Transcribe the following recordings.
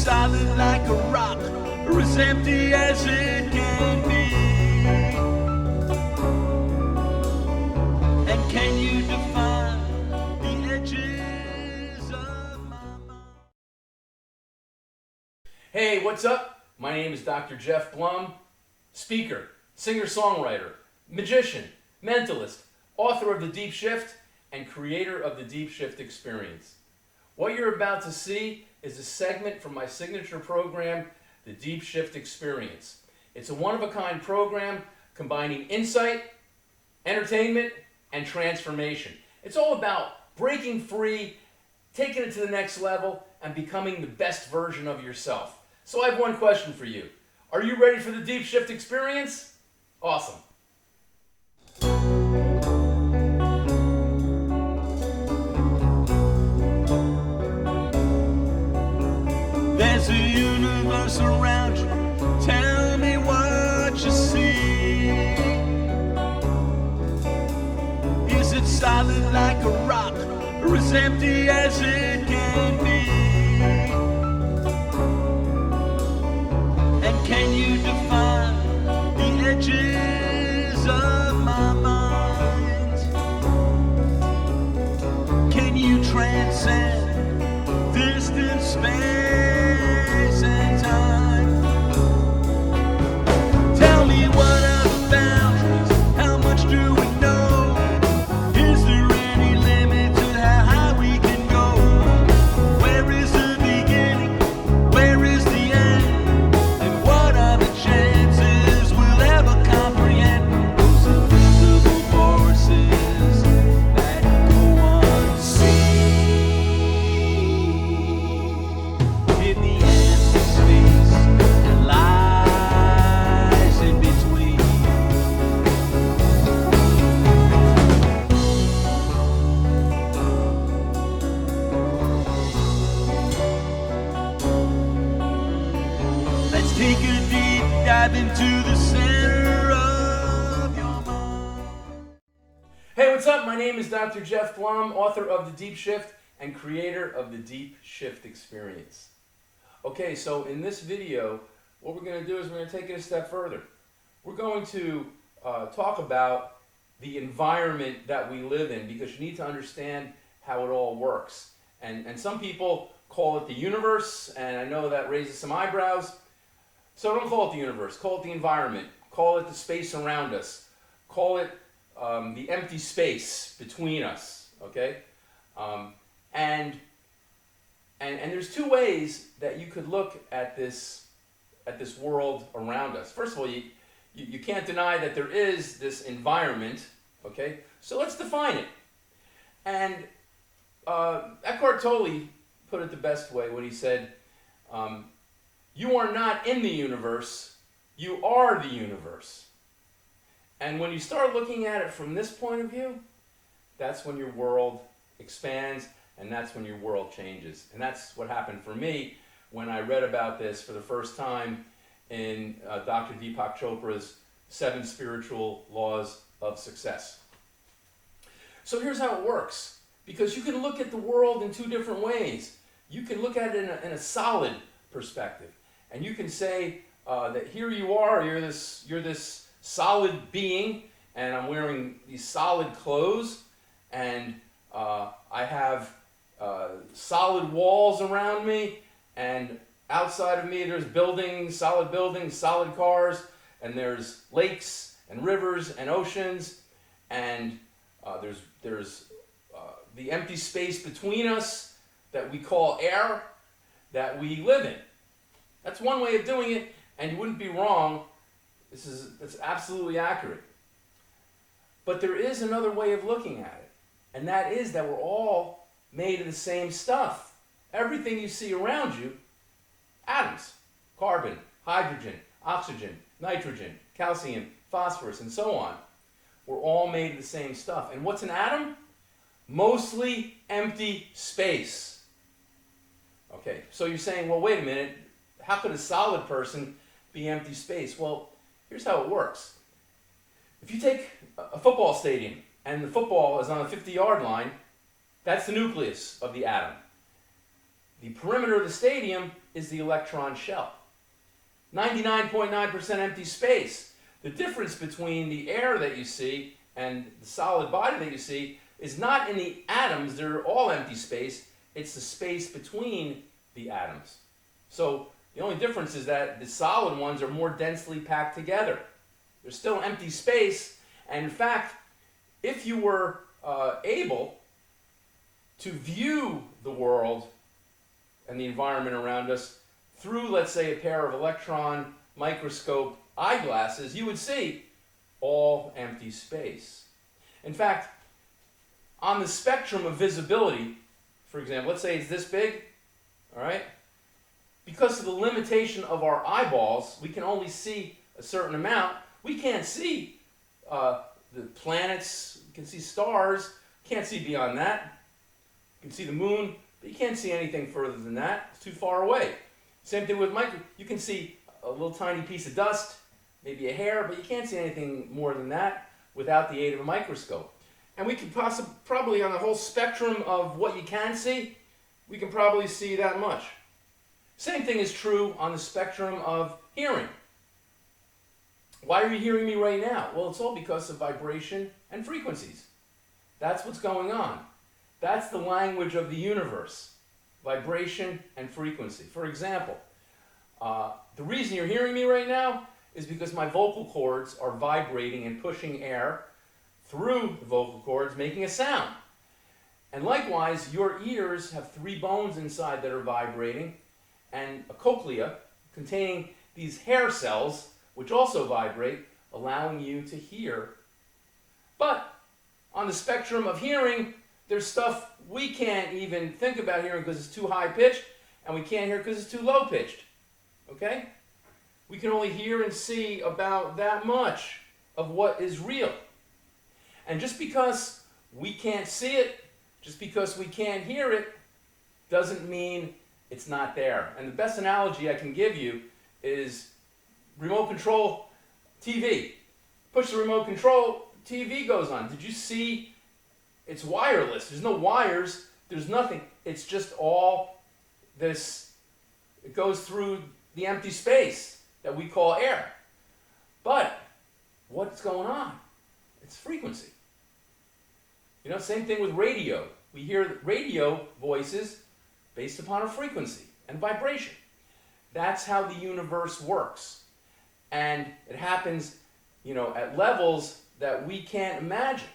solid like a rock, or as empty as it can be? And can you define the edges of my mind? Hey, what's up? My name is Dr. Jeff Blum, speaker, singer-songwriter, magician, mentalist, author of The Deep Shift, and creator of the Deep Shift Experience. What you're about to see is a segment from my signature program, The Deep Shift Experience. It's a one-of-a-kind program combining insight, entertainment, and transformation. It's all about breaking free, taking it to the next level, and becoming the best version of yourself. So I have one question for you. Are you ready for the Deep Shift Experience? Awesome. There's a universe around you. Tell me what you see. Is it solid like a rock, or as empty as it can be? And can you define the edges of my mind? Can you transcend distance, space, and time? Tell me, what are the boundaries? How much do we know? Is there any limit to how high we can go? Where is the beginning? Where is the end? And what are the chances we'll ever comprehend those invisible forces that go unseen? In the empty space that lies in between. Let's take a deep dive into the center of your mind. Hey, what's up? My name is Dr. Jeff Blum, author of The Deep Shift and creator of the Deep Shift Experience. Okay, so in this video, what we're going to do is we're going to take it a step further. We're going to talk about the environment that we live in, because you need to understand how it all works. And some people call it the universe, and I know that raises some eyebrows. So don't call it the universe, call it the environment, call it the space around us, call it the empty space between us, okay? And there's two ways that you could look at this world around us. First of all, you can't deny that there is this environment, okay? So let's define it. And Eckhart Tolle put it the best way when he said, you are not in the universe, you are the universe. And when you start looking at it from this point of view, that's when your world expands, and that's when your world changes. And that's what happened for me when I read about this for the first time in Dr. Deepak Chopra's 7 Spiritual Laws of Success. So here's how it works. Because you can look at the world in two different ways. You can look at it in a solid perspective. And you can say that here you are, you're this solid being, and I'm wearing these solid clothes, and I have solid walls around me, and outside of me there's buildings, solid cars, and there's lakes and rivers and oceans, and there's the empty space between us that we call air that we live in. That's one way of doing it, and you wouldn't be wrong. That's absolutely accurate. But there is another way of looking at it, and that is that we're all made of the same stuff. Everything you see around you, atoms, carbon, hydrogen, oxygen, nitrogen, calcium, phosphorus, and so on. We're all made of the same stuff. And what's an atom? Mostly empty space. Okay, so you're saying, well, wait a minute, how could a solid person be empty space? Well, here's how it works. If you take a football stadium and the football is on a 50-yard line, that's the nucleus of the atom. The perimeter of the stadium is the electron shell. 99.9% empty space. The difference between the air that you see and the solid body that you see is not in the atoms, they're all empty space, it's the space between the atoms. So the only difference is that the solid ones are more densely packed together. There's still empty space, and in fact, if you were able to view the world and the environment around us through, let's say, a pair of electron microscope eyeglasses, you would see all empty space. In fact, on the spectrum of visibility, for example, let's say it's this big, all right? Because of the limitation of our eyeballs, we can only see a certain amount. We can't see the planets, you can see stars, can't see beyond that. You can see the moon, but you can't see anything further than that. It's too far away. Same thing with you can see a little tiny piece of dust, maybe a hair, but you can't see anything more than that without the aid of a microscope. And we can probably, on the whole spectrum of what you can see, we can probably see that much. Same thing is true on the spectrum of hearing. Why are you hearing me right now? Well, it's all because of vibration and frequencies. That's what's going on. That's the language of the universe. Vibration and frequency. For example, the reason you're hearing me right now is because my vocal cords are vibrating and pushing air through the vocal cords, making a sound. And likewise, your ears have 3 bones inside that are vibrating, and a cochlea containing these hair cells, which also vibrate, allowing you to hear. But on the spectrum of hearing, there's stuff we can't even think about hearing because it's too high pitched, and we can't hear because it's too low pitched. Okay? We can only hear and see about that much of what is real. And just because we can't see it, just because we can't hear it, doesn't mean it's not there. And the best analogy I can give you is remote control TV. Push the remote control, TV goes on. Did you see? It's wireless. There's no wires. There's nothing. It's just all this. It goes through the empty space that we call air. But what's going on? It's frequency. You know, same thing with radio. We hear radio voices based upon a frequency and vibration. That's how the universe works. And it happens, you know, at levels that we can't imagine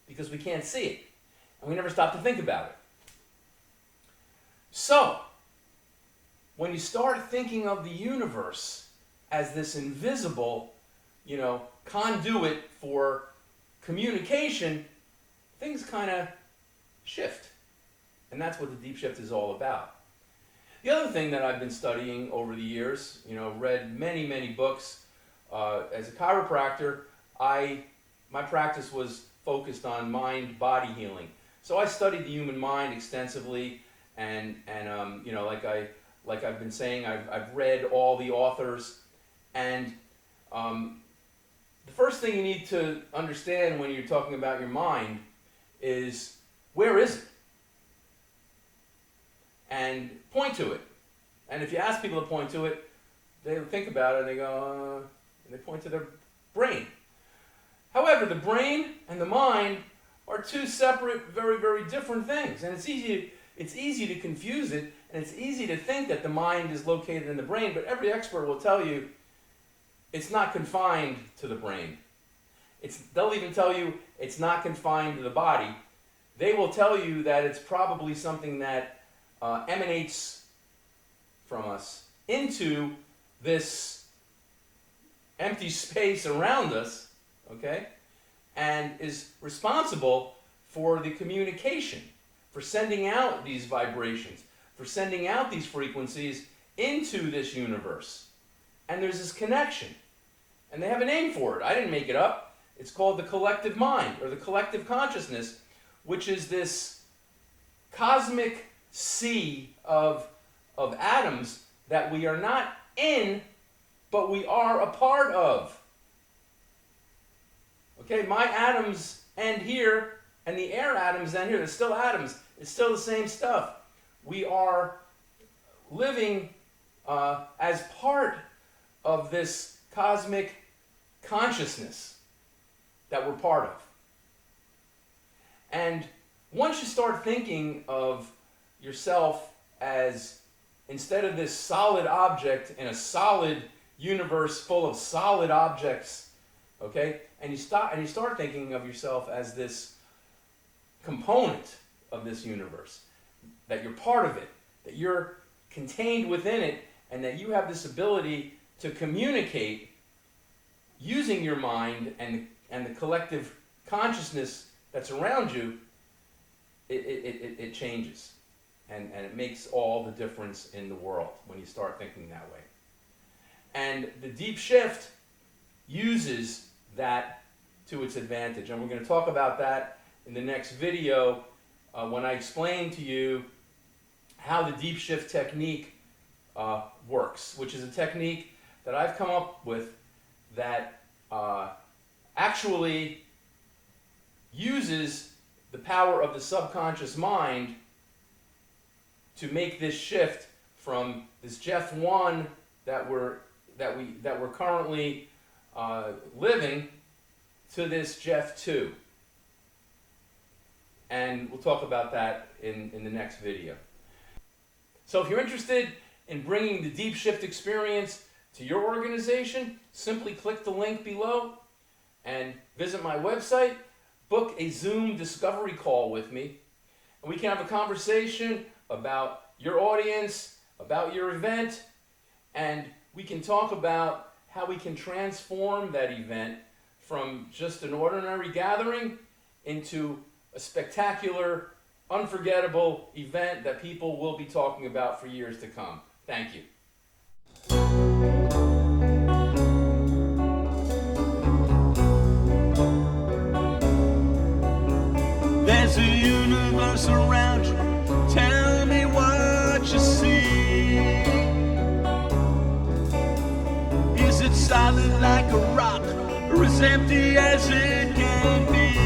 because we can't see it. And we never stop to think about it. So, when you start thinking of the universe as this invisible, you know, conduit for communication, things kind of shift. And that's what the deep shift is all about. The other thing that I've been studying over the years, you know, read many, many books. As a chiropractor, my practice was focused on mind-body healing. So I studied the human mind extensively, and you know, like I've been saying, I've read all the authors, and the first thing you need to understand when you're talking about your mind is, where is it? And point to it. And if you ask people to point to it, they think about it and they go, and they point to their brain. However, the brain and the mind are 2 separate, very, very different things. And it's easy to confuse it, and it's easy to think that the mind is located in the brain, but every expert will tell you it's not confined to the brain. They'll even tell you it's not confined to the body. They will tell you that it's probably something that emanates from us into this empty space around us, okay, and is responsible for the communication, for sending out these vibrations, for sending out these frequencies into this universe. And there's this connection. And they have a name for it. I didn't make it up. It's called the collective mind, or the collective consciousness, which is this cosmic sea of atoms that we are not in, but we are a part of. Okay, my atoms end here, and the air atoms end here. They're still atoms. It's still the same stuff. We are living as part of this cosmic consciousness that we're part of. And once you start thinking of yourself as, instead of this solid object in a solid universe full of solid objects, okay, and you start thinking of yourself as this component of this universe, that you're part of it, that you're contained within it, and that you have this ability to communicate using your mind and the collective consciousness that's around you, it changes. And it makes all the difference in the world when you start thinking that way. And the deep shift uses that to its advantage. And we're going to talk about that in the next video when I explain to you how the deep shift technique works, which is a technique that I've come up with that actually uses the power of the subconscious mind to make this shift from this Jeff 1 that we're currently living to this Jeff 2. And we'll talk about that in the next video. So if you're interested in bringing the deep shift experience to your organization, simply click the link below and visit my website, book a Zoom discovery call with me, and we can have a conversation about your audience, about your event, and we can talk about how we can transform that event from just an ordinary gathering into a spectacular, unforgettable event that people will be talking about for years to come. Thank you. There's a universe around you. Tell me what you see. Is it solid like a rock, or as empty as it can be?